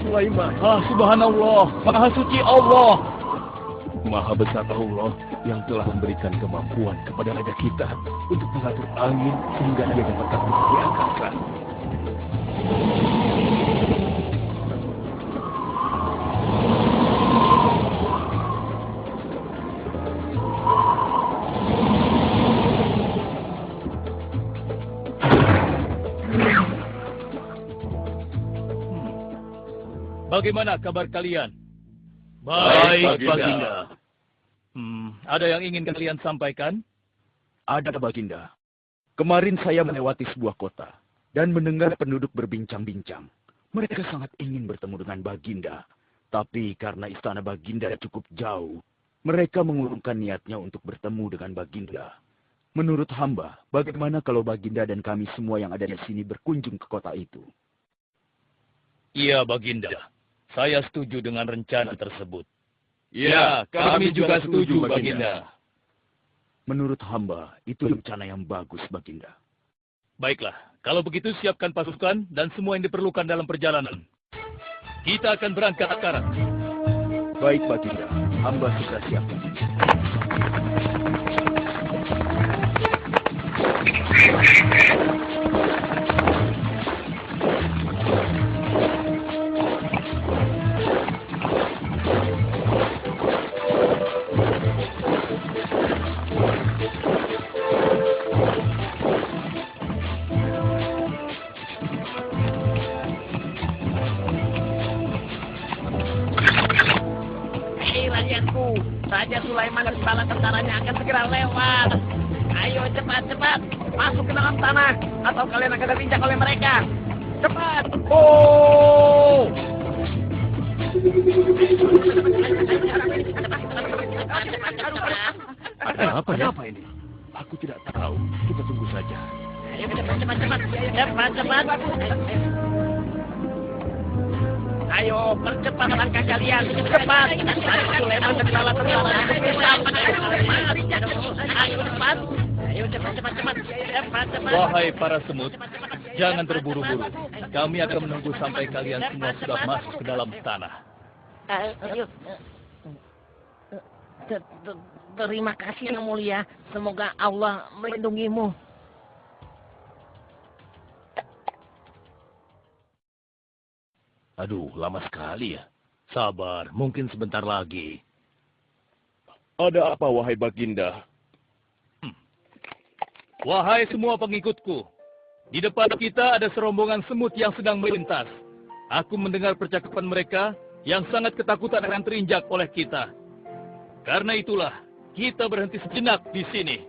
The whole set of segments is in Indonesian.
Sulaiman. Subhanallah, Maha Suci Allah. Maha besar Allah yang telah memberikan kemampuan kepada raja kita untuk mengatur angin sehingga dia dapat terbang di angkasa. Bagaimana kabar kalian? Baik, Baginda. Ada yang ingin kalian sampaikan? Ada, Baginda. Kemarin saya melewati sebuah kota dan mendengar penduduk berbincang-bincang. Mereka sangat ingin bertemu dengan Baginda. Tapi karena istana Baginda cukup jauh, mereka mengurungkan niatnya untuk bertemu dengan Baginda. Menurut hamba, bagaimana kalau Baginda dan kami semua yang ada di sini berkunjung ke kota itu? Iya, Baginda. Saya setuju dengan rencana tersebut. Ya, kami juga setuju, Baginda. Menurut hamba, itu rencana yang bagus, Baginda. Baiklah, kalau begitu siapkan pasukan dan semua yang diperlukan dalam perjalanan. Kita akan berangkat sekarang. Baik, Baginda. Hamba sudah siap. Raja Sulaiman dan bala tentaranya akan segera lewat. Ayo cepat-cepat masuk ke dalam tanah atau kalian akan terinjak oleh mereka. Cepat! Oh! Ada apa ini? Aku tidak tahu. Kita tunggu saja. Ayo cepat-cepat. Ayo, percepat langkah kalian. Cepat. Sulaiman dan bala tentaranya. Ayo cepat. Ayo cepat. Wahai para semut, jangan terburu-buru. Kami akan menunggu sampai kalian semua sudah masuk ke dalam tanah. Terima kasih yang mulia. Semoga Allah melindungimu. Aduh, lama sekali ya. Sabar, mungkin sebentar lagi. Ada apa, wahai Baginda? Wahai semua pengikutku, di depan kita ada serombongan semut yang sedang melintas. Aku mendengar percakapan mereka yang sangat ketakutan akan terinjak oleh kita. Karena itulah, kita berhenti sejenak di sini.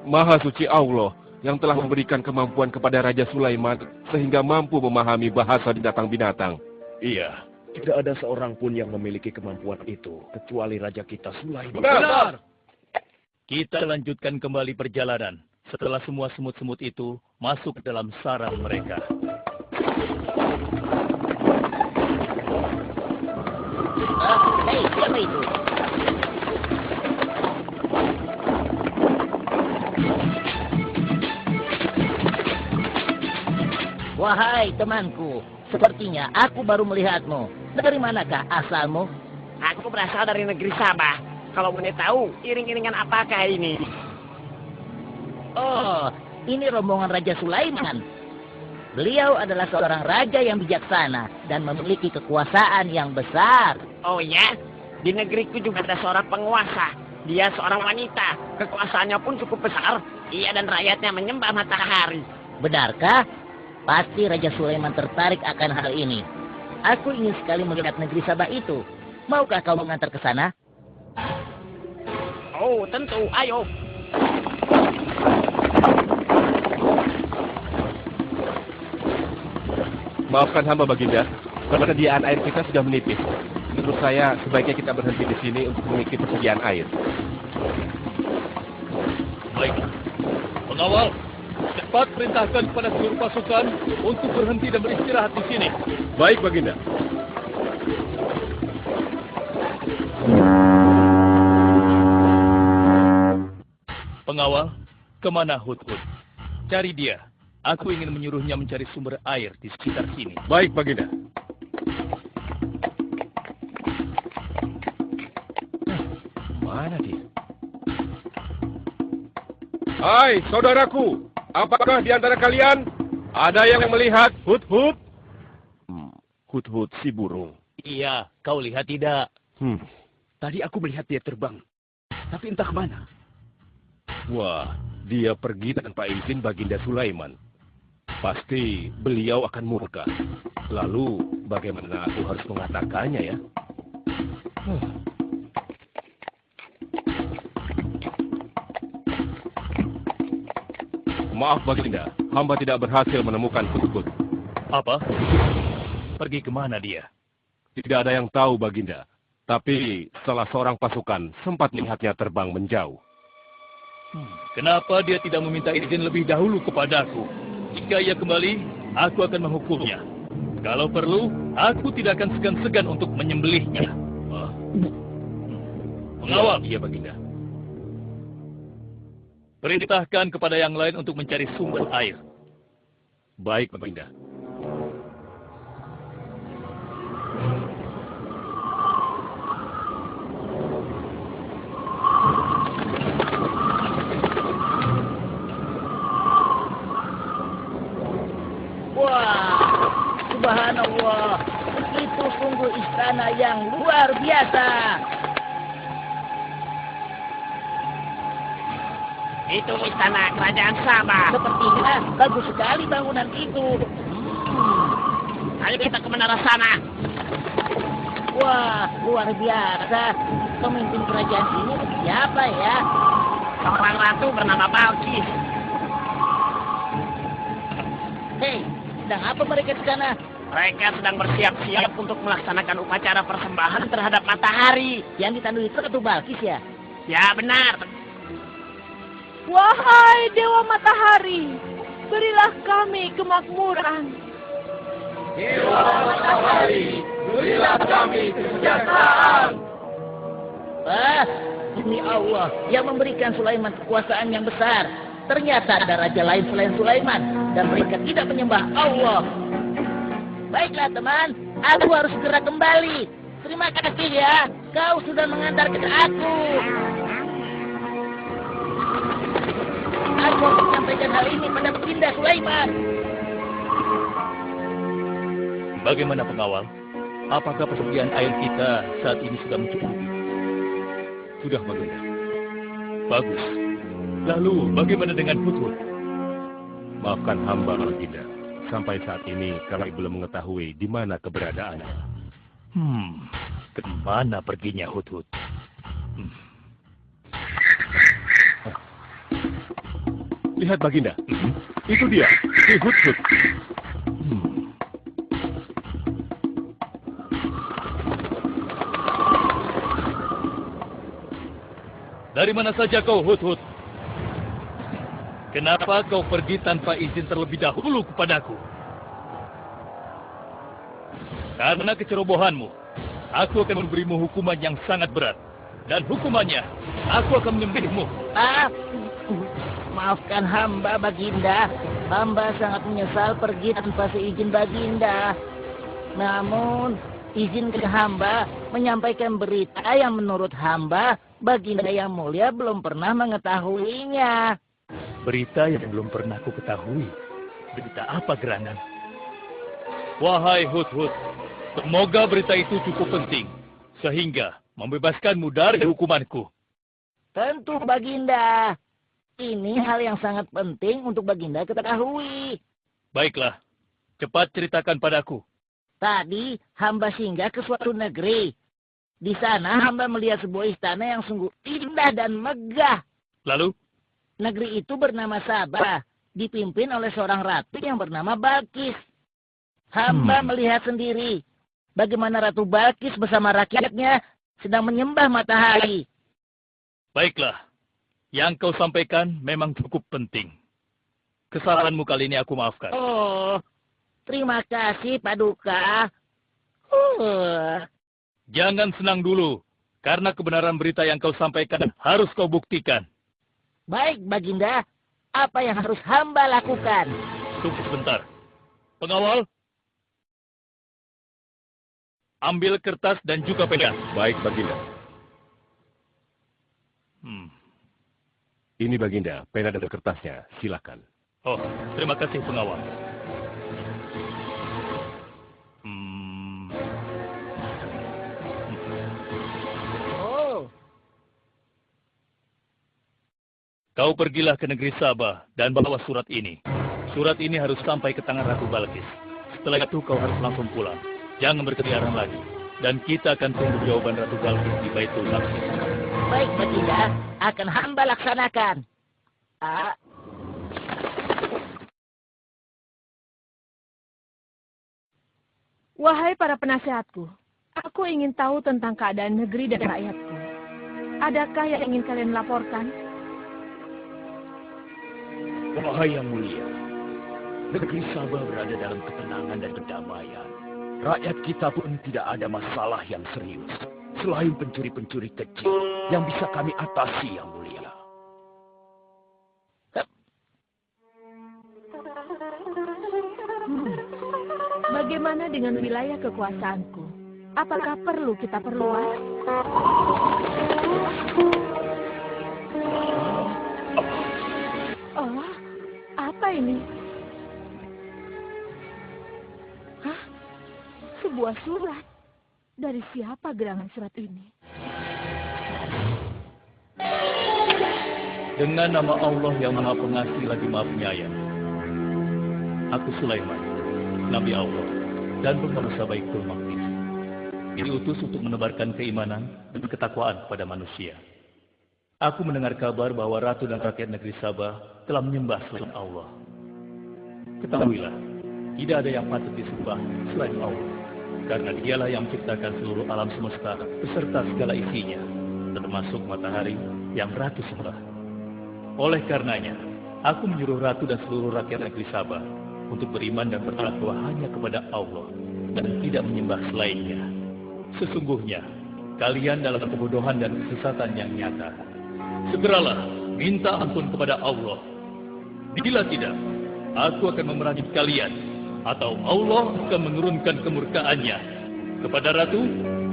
Maha suci Allah yang telah memberikan kemampuan kepada Raja Sulaiman sehingga mampu memahami bahasa binatang-binatang. Iya, tidak ada seorang pun yang memiliki kemampuan itu, kecuali Raja kita Sulaiman. Benar! Kita lanjutkan kembali perjalanan setelah semua semut-semut itu masuk ke dalam sarang mereka. Hei, siapa itu? Wahai temanku, sepertinya aku baru melihatmu. Dari manakah asalmu? Aku berasal dari negeri Sabah. Kalau boleh tahu, iring-iringan apakah ini? Oh, ini rombongan Raja Sulaiman. Beliau adalah seorang raja yang bijaksana dan memiliki kekuasaan yang besar. Oh ya? Di negeriku juga ada seorang penguasa. Dia seorang wanita. Kekuasaannya pun cukup besar. Ia dan rakyatnya menyembah matahari. Benarkah? Pasti Raja Sulaiman tertarik akan hal ini. Aku ingin sekali melihat negeri Sabah itu. Maukah kau mengantar ke sana? Oh, tentu. Ayo. Maafkan hamba, Baginda. Persediaan air kita sudah menipis. Menurut saya, sebaiknya kita berhenti di sini untuk mengisi persediaan air. Baik. Pengawal, cepat perintahkan kepada seluruh pasukan untuk berhenti dan beristirahat di sini. Baik, Baginda. Pengawal, kemana Hudhud? Cari dia. Aku ingin menyuruhnya mencari sumber air di sekitar sini. Baik, Baginda. Hai, saudaraku. Apakah di antara kalian ada yang melihat Hut-Hut? Hut-Hut si burung. Iya, kau lihat tidak? Tadi aku melihat dia terbang. Tapi entah kemana. Wah, dia pergi tanpa izin Baginda Sulaiman. Pasti beliau akan murka. Lalu, bagaimana aku harus mengatakannya ya? Maaf Baginda, hamba tidak berhasil menemukan Hut-Hut. Apa? Pergi kemana dia? Tidak ada yang tahu Baginda. Tapi salah seorang pasukan sempat melihatnya terbang menjauh. Kenapa dia tidak meminta izin lebih dahulu kepadaku? Jika ia kembali, aku akan menghukumnya. Kalau perlu, aku tidak akan segan-segan untuk menyembelihnya. Pengawal. Iya Baginda. Perintahkan kepada yang lain untuk mencari sumber air. Baik Baginda. Wah, subhanallah. Itu sungguh istana yang luar biasa. Itu istana kerajaan Sabah. Sepertinya bagus sekali bangunan itu. Ayo kita ke menara sana. Wah, luar biasa. Pemimpin kerajaan ini siapa ya? Seorang ratu bernama Balkis. Hei, sedang apa mereka di sana? Mereka sedang bersiap-siap untuk melaksanakan upacara persembahan terhadap matahari. Yang ditandui itu Ratu Balkis ya? Ya benar. Wahai Dewa Matahari, berilah kami kemakmuran. Dewa Matahari, berilah kami kesejahteraan. Demi Allah yang memberikan Sulaiman kekuasaan yang besar. Ternyata ada raja lain selain Sulaiman dan mereka tidak menyembah Allah. Baiklah teman, aku harus segera kembali. Terima kasih ya, kau sudah mengantarkan aku. Aku akan menyampaikan hal ini pada Baginda Sulaiman. Bagaimana pengawal? Apakah persediaan air kita saat ini sudah mencukupi? Sudah Baginda. Bagus. Lalu bagaimana dengan Hut-Hut? Maafkan hamba Baginda. Sampai saat ini kami belum mengetahui di mana keberadaannya. Kemana perginya Hut-Hut? Lihat Baginda. Itu dia, si Hut-Hut. Dari mana saja kau, Hut-Hut? Kenapa kau pergi tanpa izin terlebih dahulu kepadaku? Karena kecerobohanmu, aku akan memberimu hukuman yang sangat berat. Dan hukumannya, aku akan menyembelihmu. Maafkan hamba Baginda. Hamba sangat menyesal pergi tanpa seizin Baginda. Namun, izin ke hamba menyampaikan berita yang menurut hamba Baginda yang mulia belum pernah mengetahuinya. Berita yang belum pernah aku ketahui. Berita apa gerangan? Wahai Hut-Hut, semoga berita itu cukup penting. Sehingga membebaskanmu dari hukumanku. Tentu Baginda. Ini hal yang sangat penting untuk Baginda ketahui. Baiklah, cepat ceritakan padaku. Tadi hamba singgah ke suatu negeri. Di sana hamba melihat sebuah istana yang sungguh indah dan megah. Lalu? Negeri itu bernama Sabah, dipimpin oleh seorang ratu yang bernama Balkis. Hamba melihat sendiri bagaimana Ratu Balkis bersama rakyatnya sedang menyembah matahari. Baiklah, yang kau sampaikan memang cukup penting. Kesalahanmu kali ini aku maafkan. Oh, terima kasih Paduka. Jangan senang dulu, karena kebenaran berita yang kau sampaikan harus kau buktikan. Baik, Baginda. Apa yang harus hamba lakukan? Tunggu sebentar. Pengawal, ambil kertas dan juga pena. Baik Baginda. Ini Baginda, pena dan kertasnya. Silakan. Oh, terima kasih pengawal. Oh, Kau pergilah ke negeri Sabah dan bawa surat ini. Surat ini harus sampai ke tangan Ratu Balkis. Setelah itu kau harus langsung pulang. Jangan berkeliaran lagi. Dan kita akan tunggu jawaban Ratu Balkis di Baitul Maqdis. baik Baginda, akan hamba laksanakan. Wahai para penasehatku, aku ingin tahu tentang keadaan negeri dan rakyatku. Adakah yang ingin kalian laporkan? Wahai yang mulia, negeri Sabah berada dalam ketenangan dan kedamaian. Rakyat kita pun tidak ada masalah yang serius, selain pencuri-pencuri kecil yang bisa kami atasi yang mulia. Bagaimana dengan wilayah kekuasaanku? Apakah perlu kita perluas? Oh, apa ini? Hah? Sebuah surat. Dari siapa gerangan surat ini? Dengan nama Allah yang Maha Pengasih lagi Maha Penyayang. Aku Sulaiman, Nabi Allah, dan penguasa Baitul Maqdis. Diutus untuk menebarkan keimanan dan ketakwaan pada manusia. Aku mendengar kabar bahwa Ratu dan rakyat negeri Sabah telah menyembah selain Allah. Ketahuilah, tidak ada yang patut disembah selain Allah. Karena dialah yang menciptakan seluruh alam semesta beserta segala isinya, termasuk matahari yang Ratu sembah. Oleh karenanya, aku menyuruh Ratu dan seluruh rakyat negeri Sabah untuk beriman dan bertakwa hanya kepada Allah dan tidak menyembah selainnya. Sesungguhnya, kalian dalam kebodohan dan kesesatan yang nyata. Segeralah minta ampun kepada Allah. Bila tidak, aku akan memerangi kalian, atau Allah akan menurunkan kemurkaannya kepada Ratu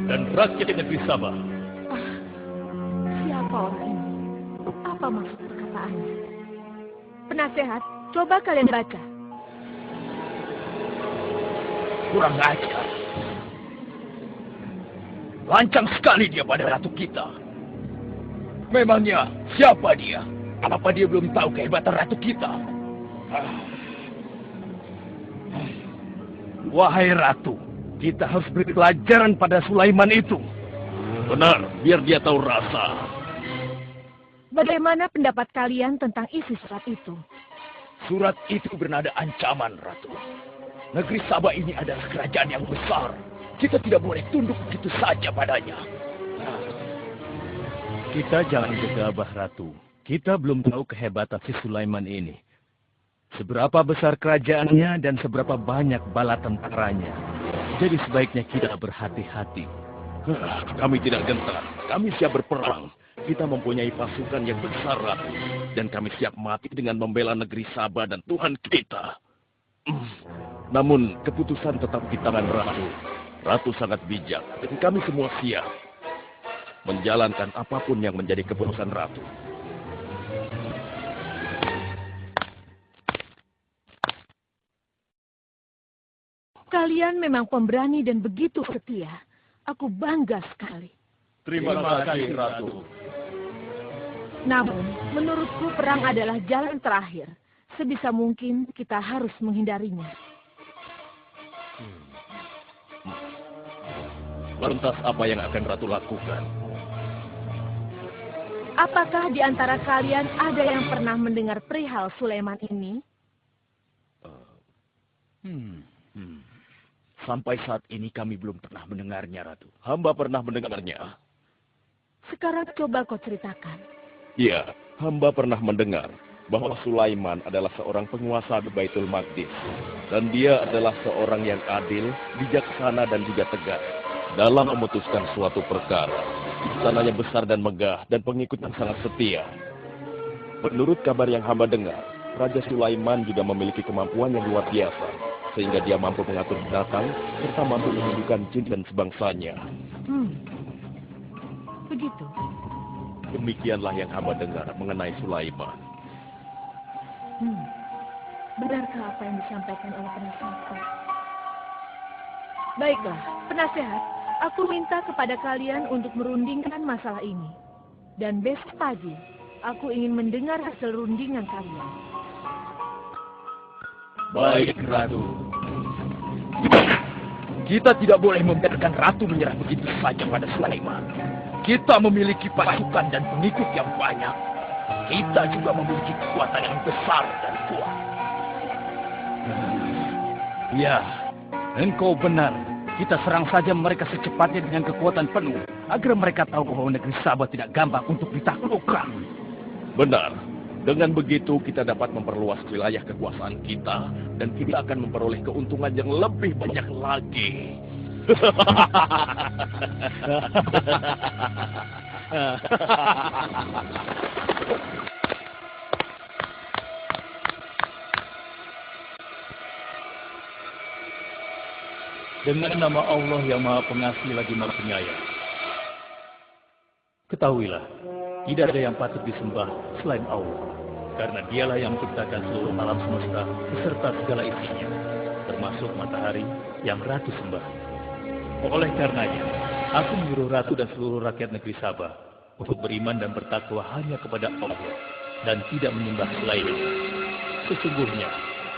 dan rakyat negeri Sabah. Siapa orang ini? Apa maksud perkataannya? Penasehat, coba kalian baca. Kurang ajar. Lancang sekali dia pada ratu kita. Memangnya siapa dia? Apa dia belum tahu kehebatan ratu kita? Wahai ratu, kita harus beri pelajaran pada Sulaiman itu. Benar, biar dia tahu rasa. Bagaimana pendapat kalian tentang isi surat itu? Surat itu bernada ancaman, Ratu. Negeri Sabah ini adalah kerajaan yang besar. Kita tidak boleh tunduk begitu saja padanya. Kita jangan gegabah, Ratu. Kita belum tahu kehebatan si Sulaiman ini. Seberapa besar kerajaannya dan seberapa banyak bala tentaranya. Jadi sebaiknya kita berhati-hati. Kami tidak gentar. Kami siap berperang. Kita mempunyai pasukan yang besar, Ratu. Dan kami siap mati dengan membela negeri Sabah dan Tuhan kita. Namun, keputusan tetap di tangan Ratu. Ratu sangat bijak, dan kami semua siap menjalankan apapun yang menjadi keputusan Ratu. Kalian memang pemberani dan begitu setia. Aku bangga sekali. Terima kasih, Ratu. Namun, menurutku perang adalah jalan terakhir. Sebisa mungkin kita harus menghindarinya. Lantas apa yang akan Ratu lakukan? Apakah di antara kalian ada yang pernah mendengar perihal Sulaiman ini? Sampai saat ini kami belum pernah mendengarnya, Ratu. Hamba pernah mendengarnya. Sekarang coba kau ceritakan. Iya, hamba pernah mendengar bahwa Sulaiman adalah seorang penguasa di Baitul Maqdis. Dan dia adalah seorang yang adil, bijaksana, dan juga tegas dalam memutuskan suatu perkara. Istananya besar dan megah, dan pengikutnya sangat setia. Menurut kabar yang hamba dengar, Raja Sulaiman juga memiliki kemampuan yang luar biasa, sehingga dia mampu mengatur binatang, serta mampu menundukkan jin dan sebangsanya. Begitu. Demikianlah yang hamba dengar mengenai Sulaiman. Benarkah apa yang disampaikan oleh penasehat? Baiklah, penasehat, aku minta kepada kalian untuk merundingkan masalah ini. Dan besok pagi, aku ingin mendengar hasil rundingan kalian. Baik, Ratu. Kita tidak boleh membiarkan Ratu menyerah begitu saja pada Sulaiman. Kita memiliki pasukan dan pengikut yang banyak. Kita juga memiliki kekuatan yang besar dan kuat. Ya, engkau benar. Kita serang saja mereka secepatnya dengan kekuatan penuh, agar mereka tahu bahwa negeri Sabah tidak gampang untuk ditaklukkan. Benar. Dengan begitu kita dapat memperluas wilayah kekuasaan kita dan kita akan memperoleh keuntungan yang lebih banyak lagi. Dengan nama Allah yang Maha Pengasih lagi Maha Penyayang. Ketahuilah, tidak ada yang patut disembah selain Allah. Karena dialah yang menciptakan seluruh alam semesta beserta segala isinya, termasuk matahari yang Ratu sembah. Oleh karenanya, aku menyuruh Ratu dan seluruh rakyat negeri Sabah untuk beriman dan bertakwa hanya kepada Allah dan tidak menyembah selainnya. Sesungguhnya,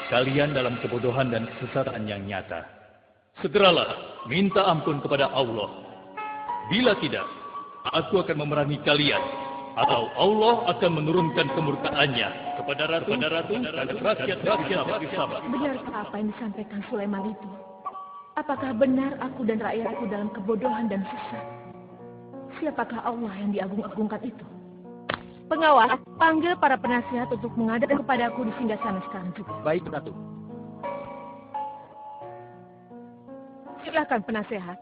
kalian dalam kebodohan dan kesesatan yang nyata. Segeralah minta ampun kepada Allah. Bila tidak, aku akan memerangi kalian, atau Allah akan menurunkan kemurkaannya kepada Ratu dan rakyat Sabah. Benarkah apa yang disampaikan Sulaiman itu? Apakah benar aku dan rakyatku dalam kebodohan dan sesat? Siapakah Allah yang diagung-agungkan itu? Pengawal, panggil para penasihat untuk menghadap kepadaku di singgasana sekarang juga. Baik, Ratu. Silakan penasehat.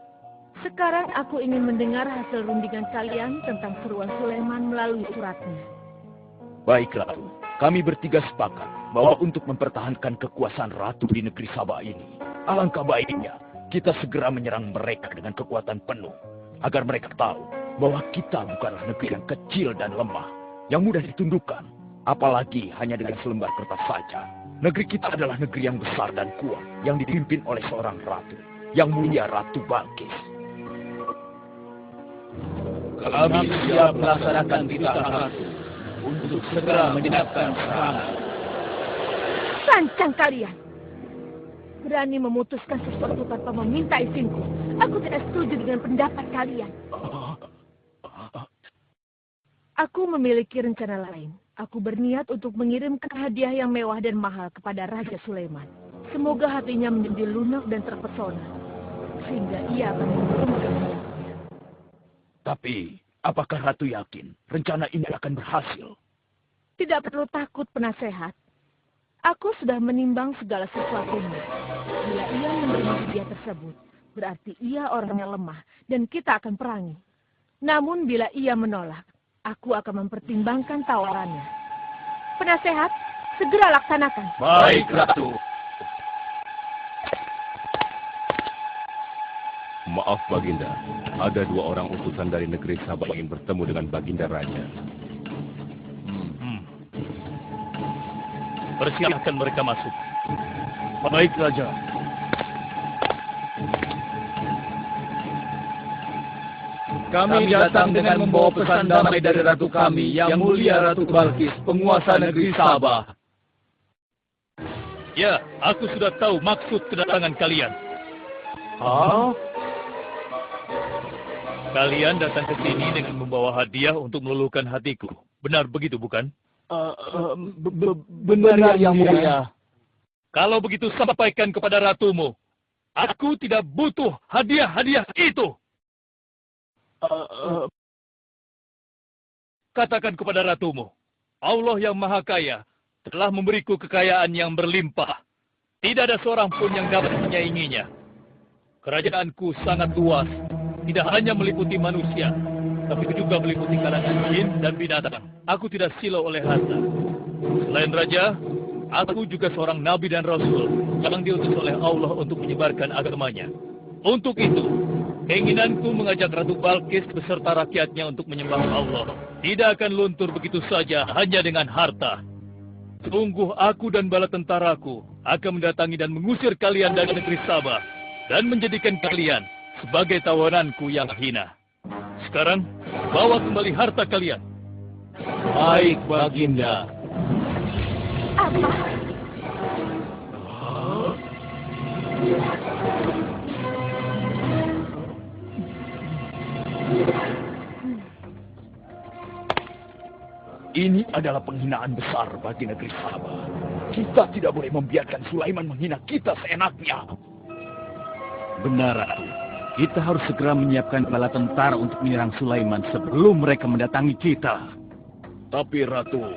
Sekarang aku ingin mendengar hasil rundingan kalian tentang seruan Sulaiman melalui suratnya. Baik, Ratu. Kami bertiga sepakat bahwa untuk mempertahankan kekuasaan Ratu di negeri Sabah ini, alangkah baiknya kita segera menyerang mereka dengan kekuatan penuh, agar mereka tahu bahwa kita bukanlah negeri yang kecil dan lemah, yang mudah ditundukkan, apalagi hanya dengan selembar kertas saja. Negeri kita adalah negeri yang besar dan kuat, yang dipimpin oleh seorang ratu, yang mulia Ratu Balkis. Kami siap melaksanakan titah Ratu untuk segera menjedakkan serangan. Sancang kalian! Berani memutuskan sesuatu tanpa meminta izinku. Aku tidak setuju dengan pendapat kalian. Aku memiliki rencana lain. Aku berniat untuk mengirimkan hadiah yang mewah dan mahal kepada Raja Sulaiman. Semoga hatinya menjadi lunak dan terpesona, sehingga ia akan mengurungkan niatnya. Tapi, apakah Ratu yakin rencana ini akan berhasil? Tidak perlu takut, penasehat. Aku sudah menimbang segala sesuatunya. Bila ia menerima hadiah tersebut, berarti ia orang yang lemah dan kita akan perangi. Namun bila ia menolak, aku akan mempertimbangkan tawarannya. Penasehat, segera laksanakan. Baik, Ratu. Maaf, Baginda. Ada 2 orang utusan dari negeri Sabah ingin bertemu dengan Baginda Raja. Persilahkan mereka masuk. Baik, Raja. Kami datang dengan membawa pesan damai dari Ratu kami, yang mulia Ratu Balkis, penguasa negeri Sabah. Ya, aku sudah tahu maksud kedatangan kalian. Kalian datang ke sini dengan membawa hadiah untuk meluluhkan hatiku. Benar begitu, bukan? Benar, Yang Mulia. Kalau begitu, sampaikan kepada ratumu. Aku tidak butuh hadiah-hadiah itu. Katakan kepada ratumu, Allah yang Maha Kaya telah memberiku kekayaan yang berlimpah. Tidak ada seorang pun yang dapat menyainginya. Kerajaanku sangat luas, tidak hanya meliputi manusia, tapi juga meliputi kalangan jin dan binatang. Aku tidak silau oleh harta. Selain raja, aku juga seorang nabi dan rasul yang diutus oleh Allah untuk menyebarkan agamanya. Untuk itu, Keinginanku mengajak Ratu Balkis beserta rakyatnya untuk menyembah Allah tidak akan luntur begitu saja hanya dengan harta. Sungguh aku dan bala tentaraku akan mendatangi dan mengusir kalian dari negeri Sabah dan menjadikan kalian sebagai tawananku yang hina. Sekarang, bawa kembali harta kalian. Baik, Baginda. Apa? Ini adalah penghinaan besar bagi negeri Sabah. Kita tidak boleh membiarkan Sulaiman menghina kita seenaknya. Benar, Ratu. Kita harus segera menyiapkan bala tentara untuk menyerang Sulaiman sebelum mereka mendatangi kita. Tapi Ratu,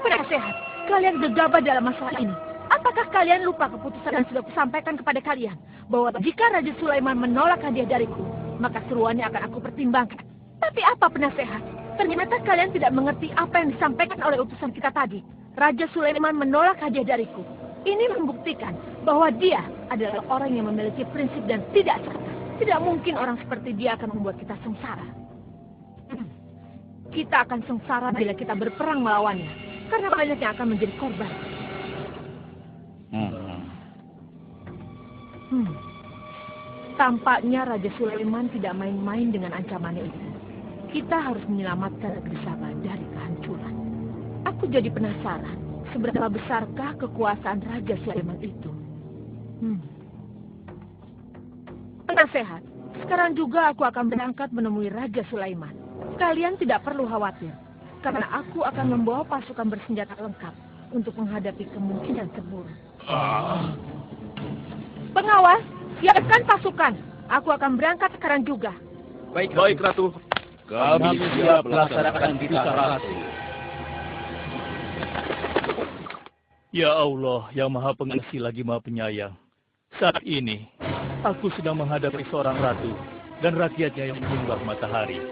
Penasehat, kalian gegabah dalam masalah ini. Apakah kalian lupa keputusan yang sudah kusampaikan kepada kalian? Bahwa jika Raja Sulaiman menolak hadiah dariku, maka seruannya akan aku pertimbangkan. Tapi apa penasehat? Ternyata kalian tidak mengerti apa yang disampaikan oleh utusan kita tadi. Raja Sulaiman menolak hadiah dariku. Ini membuktikan bahwa dia adalah orang yang memiliki prinsip dan tidak salah. Tidak mungkin orang seperti dia akan membuat kita sengsara. Kita akan sengsara bila kita berperang melawannya. Karena banyak yang akan menjadi korban. Tampaknya Raja Sulaiman tidak main-main dengan ancamannya itu. Kita harus menyelamatkan negeri Sabah dari kehancuran. Aku jadi penasaran, seberapa besarkah kekuasaan Raja Sulaiman itu? Penasehat, sekarang juga aku akan berangkat menemui Raja Sulaiman. Kalian tidak perlu khawatir, karena aku akan membawa pasukan bersenjata lengkap untuk menghadapi kemungkinan terburuk. Pengawas, siapkan pasukan. Aku akan berangkat sekarang juga. Baik, Ratu. Kami siap melaksanakan titah Ratu. Ya Allah, yang Maha Pengasih lagi Maha Penyayang. Saat ini, aku sedang menghadapi seorang ratu dan rakyatnya yang menyembah matahari.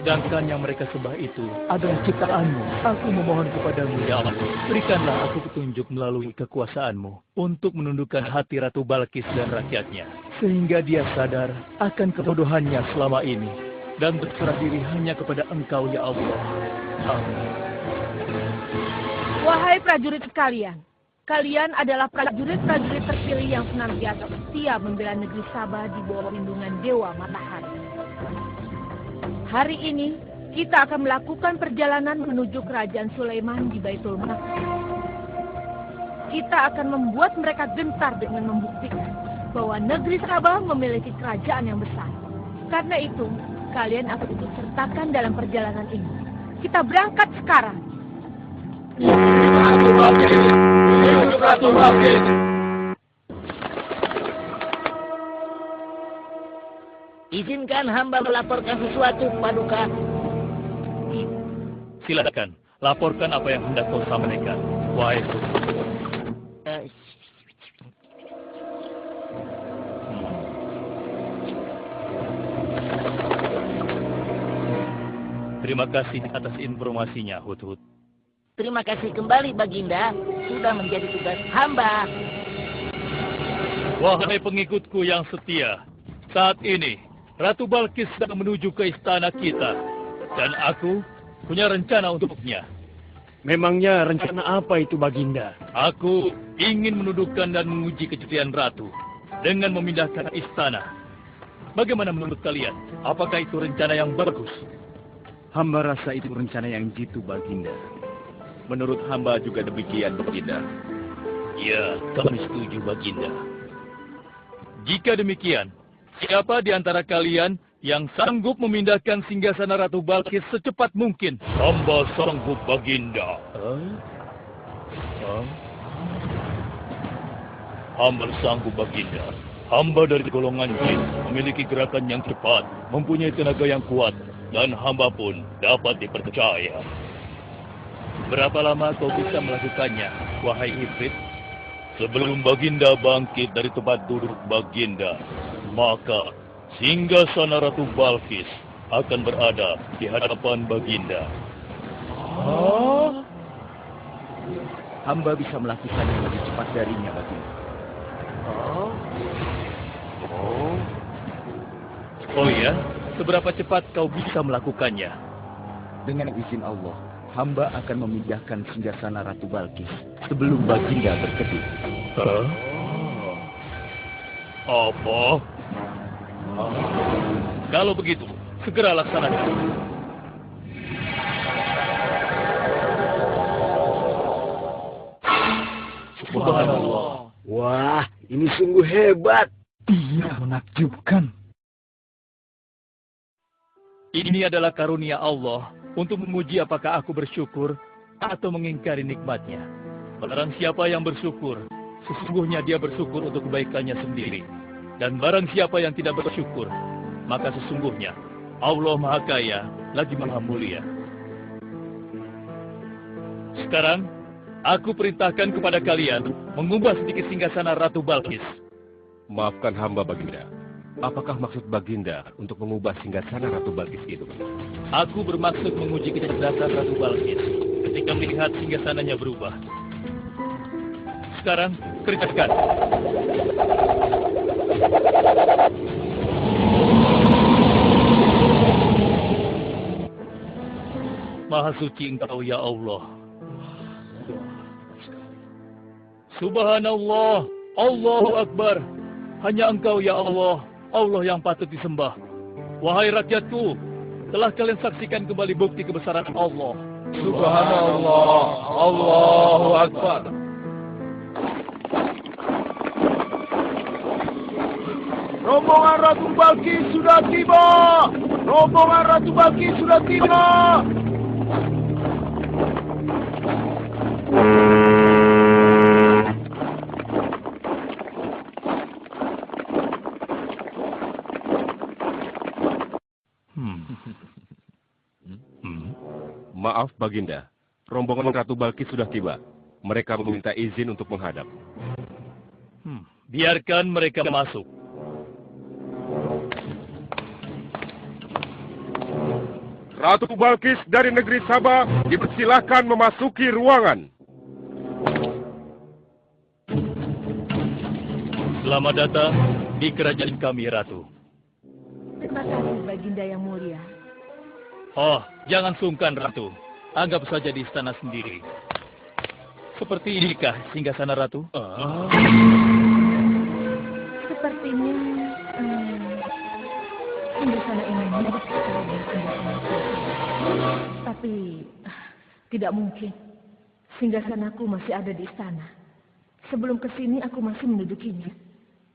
Sedangkan yang mereka sembah itu adalah ciptaanmu. Aku memohon kepadamu, ya Allah, berikanlah aku petunjuk melalui kekuasaanmu untuk menundukkan hati Ratu Balkis dan rakyatnya. Sehingga dia sadar akan kebodohannya selama ini dan berserah diri hanya kepada Engkau, ya Allah. Amin. Wahai prajurit sekalian, kalian adalah prajurit-prajurit terpilih yang senantiasa setia membela negeri Sabah di bawah lindungan Dewa Matahari. Hari ini, kita akan melakukan perjalanan menuju kerajaan Sulaiman di Baitul Maqdis. Kita akan membuat mereka gentar dengan membuktikan bahwa negeri Sabah memiliki kerajaan yang besar. Karena itu, kalian akan ikut sertakan dalam perjalanan ini. Kita berangkat sekarang. Ratu Balkis. Izinkan hamba melaporkan sesuatu, Paduka. Silakan, laporkan apa yang hendak kau sampaikan. Wahai Terima kasih atas informasinya, Hudhud. Terima kasih kembali, Baginda. Sudah menjadi tugas hamba. Wahai pengikutku yang setia, saat ini Ratu Balkis sedang menuju ke istana kita. Dan aku punya rencana untuknya. Memangnya rencana apa itu, Baginda? Aku ingin menundukkan dan menguji kecepatian Ratu dengan memindahkan istana. Bagaimana menurut kalian? Apakah itu rencana yang bagus? Hamba rasa itu rencana yang jitu, Baginda. Menurut hamba juga demikian, Baginda. Ya, kami setuju, Baginda. Jika demikian, siapa di antara kalian yang sanggup memindahkan singgasana Ratu Balkis secepat mungkin? Hamba sanggup, Baginda. Hamba sanggup, Baginda. Hamba dari golongan jin, memiliki gerakan yang cepat, mempunyai tenaga yang kuat, dan hamba pun dapat dipercaya. Berapa lama kau bisa melakukannya, wahai Ifrit? Sebelum Baginda bangkit dari tempat duduk Baginda, maka singgasana Ratu Balkis akan berada di hadapan Baginda. Hamba bisa melakukannya lebih cepat darinya, Baginda. Oh ya? Seberapa cepat kau bisa melakukannya? Dengan izin Allah, hamba akan memindahkan singgasana Ratu Balkis sebelum Baginda berkedip. Hah? Apa? Kalau begitu, segera laksanakan. Subhanallah. Wah, ini sungguh hebat. Iya, menakjubkan. Ini adalah karunia Allah untuk menguji apakah aku bersyukur atau mengingkari nikmatnya. Barang siapa yang bersyukur, sesungguhnya dia bersyukur untuk kebaikannya sendiri. Dan barang siapa yang tidak bersyukur, maka sesungguhnya Allah Maha Kaya lagi Maha Mulia. Sekarang, aku perintahkan kepada kalian mengubah sedikit singgasana Ratu Balkis. Maafkan hamba, Baginda. Apakah maksud Baginda untuk mengubah singgasana Ratu Balkis itu? Aku bermaksud menguji kecerdasan Ratu Balkis ketika melihat singgasananya berubah. Sekarang, kerjakan. Maha suci Engkau, ya Allah. Subhanallah, Allahu Akbar. Hanya Engkau, ya Allah, Allah yang patut disembah. Wahai rakyatku, telah kalian saksikan kembali bukti kebesaran Allah. Subhanallah, Allahu Akbar. Rombongan Ratu Balkis sudah tiba. Rombongan Ratu Balkis sudah tiba. Maaf, Baginda. Rombongan Ratu Balkis sudah tiba. Mereka meminta izin untuk menghadap. Biarkan mereka masuk. Ratu Balkis dari negeri Sabah dipersilahkan memasuki ruangan. Selamat datang di kerajaan kami, Ratu. Terima kasih, Baginda yang mulia. Oh, jangan sungkan, Ratu. Anggap saja di istana sendiri. Seperti inikah singgasana Ratu? Sepertinya singgasana ini mirip sekali dengan singgasana itu. Tapi tidak mungkin. Singgasanaku masih ada di istana. Sebelum kesini aku masih mendudukinya.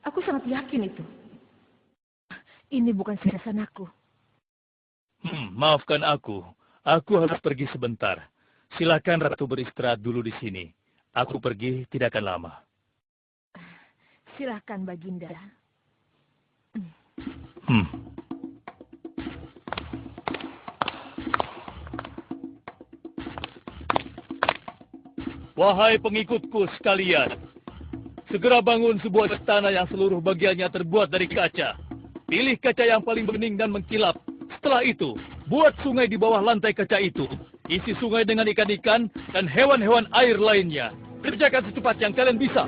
Aku sangat yakin itu. Ini bukan singgasanaku. Maafkan aku. Aku harus pergi sebentar. Silakan Ratu beristirahat dulu di sini. Aku pergi tidak akan lama. Silakan, Baginda. Wahai pengikutku sekalian, segera bangun sebuah istana yang seluruh bagiannya terbuat dari kaca. Pilih kaca yang paling bening dan mengkilap. Setelah itu, buat sungai di bawah lantai kaca itu. Isi sungai dengan ikan-ikan dan hewan-hewan air lainnya. Kerjakan secepat yang kalian bisa.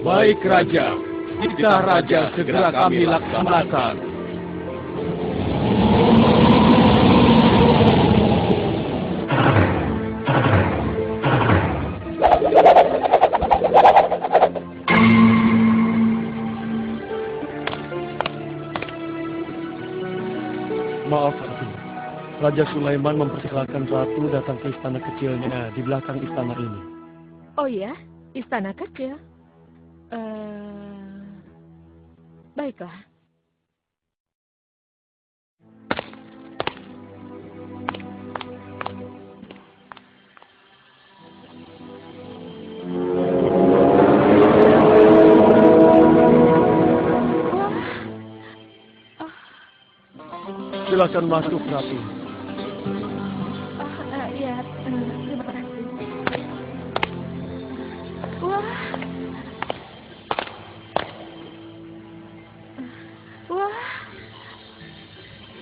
Baik, Raja. Titah Raja segera kami laksanakan. Maaf, Ratu. Raja Sulaiman mempersilahkan Ratu datang ke istana kecilnya di belakang istana ini. Oh ya, istana kecil. Baiklah. Silakan masuk, Ratu. Ya, terima kasih. Wah. Wah.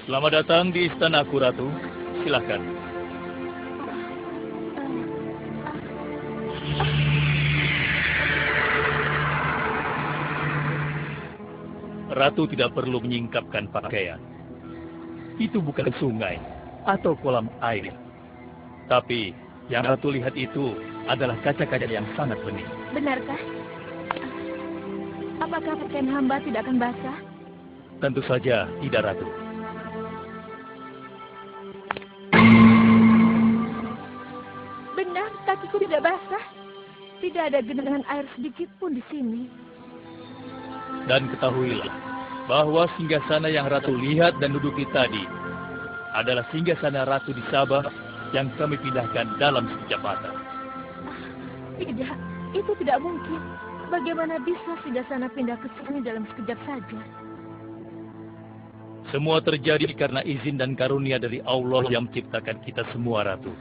Selamat datang di istanaku, Ratu. Silakan. Ratu tidak perlu menyingkapkan pakaian. Itu bukan sungai atau kolam air. Tapi yang Ratu lihat itu adalah kaca-kaca yang sangat bening. Benarkah? Apakah pakaian hamba tidak akan basah? Tentu saja tidak, Ratu. Benar, kakiku tidak basah. Tidak ada genangan air sedikit pun di sini. Dan ketahuilah bahwa singgasana yang Ratu lihat dan duduki tadi adalah singgasana Ratu di Sabah yang kami pindahkan dalam sekejap mata. Tidak, itu tidak mungkin. Bagaimana bisa singgasana pindah ke sini dalam sekejap saja? Semua terjadi karena izin dan karunia dari Allah yang menciptakan kita semua, Ratu.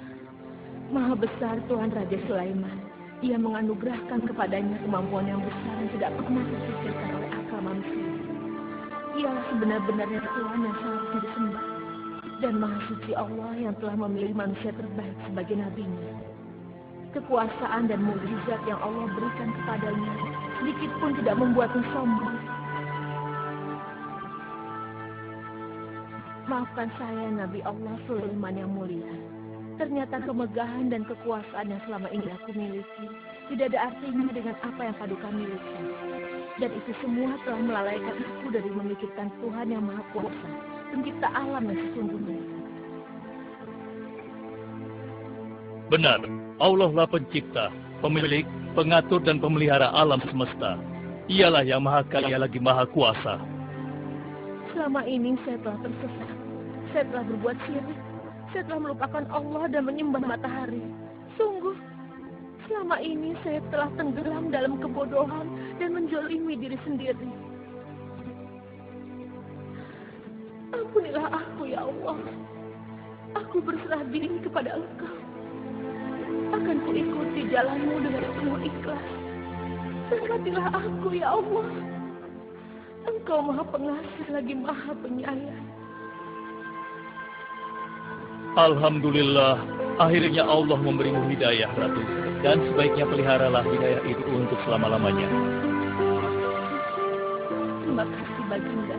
Maha besar Tuhan Raja Sulaiman. Ia menganugerahkan kepadanya kemampuan yang besar yang tidak pernah terpikirkan oleh akal manusia. Ialah sebenar-benarnya Tuhan yang seharusnya disembah. Dan Maha Suci Allah yang telah memilih manusia terbaik sebagai nabinya. Kekuasaan dan mukjizat yang Allah berikan kepadanya sedikit pun tidak membuatnya sombong. Maafkan saya, Nabi Allah Sulaiman yang mulia. Ternyata kemegahan dan kekuasaan yang selama ini aku miliki tidak ada artinya dengan apa yang Paduka miliki. Dan itu semua telah melalaikan aku dari memikirkan Tuhan yang Maha Kuasa, pencipta alam yang sesungguhnya. Benar, Allah lah pencipta, pemilik, pengatur dan pemelihara alam semesta. Ialah yang Maha Kaya lagi Maha Kuasa. Selama ini saya telah tersesat. Saya telah berbuat syirik. Saya telah melupakan Allah dan menyembah matahari. Sungguh, selama ini saya telah tenggelam dalam kebodohan dan menjolimi diri sendiri. Ampunilah aku, ya Allah. Aku berserah diri kepada Engkau. Akan kuikuti jalanmu dengan penuh ikhlas. Berkatilah aku, ya Allah. Engkau Maha Pengasih lagi Maha Penyayang. Alhamdulillah, akhirnya Allah memberimu hidayah, Ratu. Dan sebaiknya peliharalah hidayah itu untuk selama-lamanya. Terima kasih, Baginda.